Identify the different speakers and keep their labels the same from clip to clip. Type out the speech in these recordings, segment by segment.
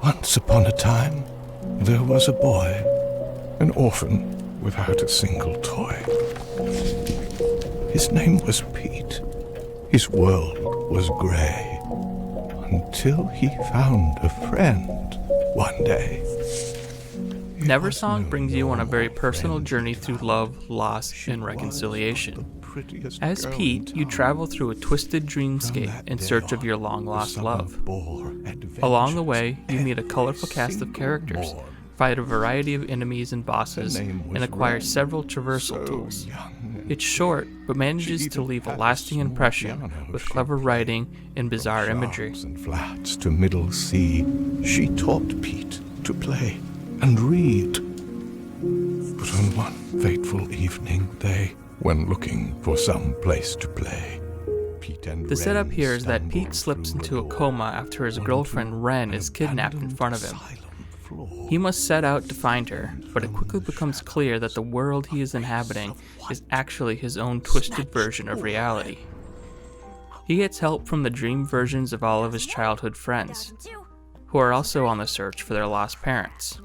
Speaker 1: Once upon a time, there was a boy, an orphan without a single toy. His name was Pete. His world was grey, until he found a friend one day.
Speaker 2: Neversong brings you on a very personal journey through love, loss, and reconciliation. As Pete, you travel through a twisted dreamscape in search of your long-lost love. Along the way, you meet a colorful cast of characters, fight a variety of enemies and bosses, and acquire several traversal tools. It's short, but manages to leave a lasting impression with clever writing and bizarre imagery.
Speaker 1: And flats to middle sea, she taught Pete to play and read. But on one fateful evening, they, when looking for some place to play,
Speaker 2: the setup here is that Pete slips into a coma after his girlfriend Ren is kidnapped in front of him. He must set out to find her, but it quickly becomes clear that the world he is inhabiting is actually his own twisted version of reality. He gets help from the dream versions of all of his childhood friends, who are also on the search for their lost parents.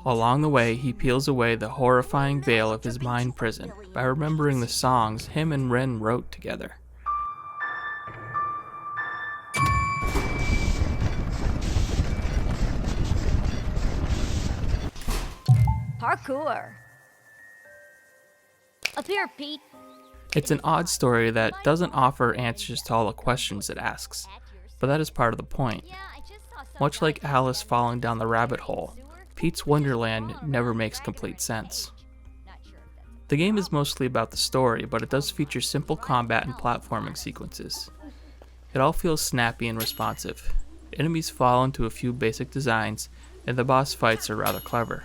Speaker 2: Along the way, he peels away the horrifying veil of his mind prison by remembering the songs him and Ren wrote together.
Speaker 3: Parkour. Up here, Pete.
Speaker 2: It's an odd story that doesn't offer answers to all the questions it asks, but that is part of the point. Much like Alice falling down the rabbit hole, Pete's Wonderland never makes complete sense. The game is mostly about the story, but it does feature simple combat and platforming sequences. It all feels snappy and responsive. Enemies fall into a few basic designs, and the boss fights are rather clever.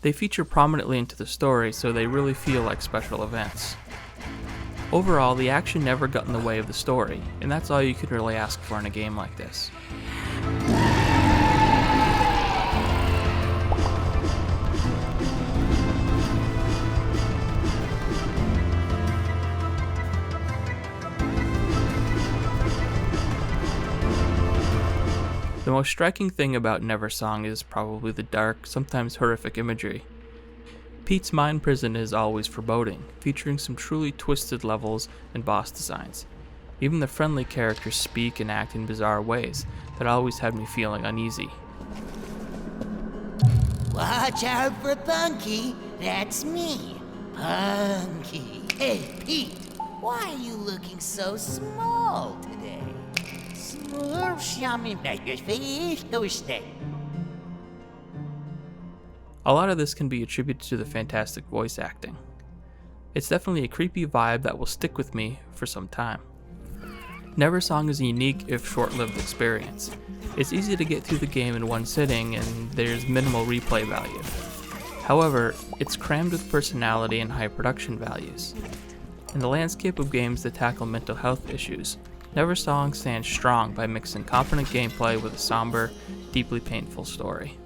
Speaker 2: They feature prominently into the story, so they really feel like special events. Overall, the action never got in the way of the story, and that's all you can really ask for in a game like this. The most striking thing about Neversong is probably the dark, sometimes horrific imagery. Pete's mind prison is always foreboding, featuring some truly twisted levels and boss designs. Even the friendly characters speak and act in bizarre ways that always had me feeling uneasy.
Speaker 4: Watch out for Punky, that's me, Punky. Hey, Pete, why are you looking so small today?
Speaker 2: A lot of this can be attributed to the fantastic voice acting. It's definitely a creepy vibe that will stick with me for some time. Neversong is a unique, if short-lived experience. It's easy to get through the game in one sitting, and there's minimal replay value. However, it's crammed with personality and high production values. In the landscape of games that tackle mental health issues, Neversong stands strong by mixing confident gameplay with a somber, deeply painful story.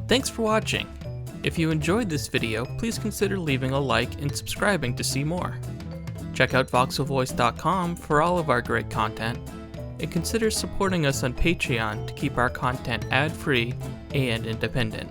Speaker 2: Thanks for watching. If you enjoyed this video, please consider leaving a like and subscribing to see more. Check out voxelvoice.com for all of our great content, and consider supporting us on Patreon to keep our content ad-free and independent.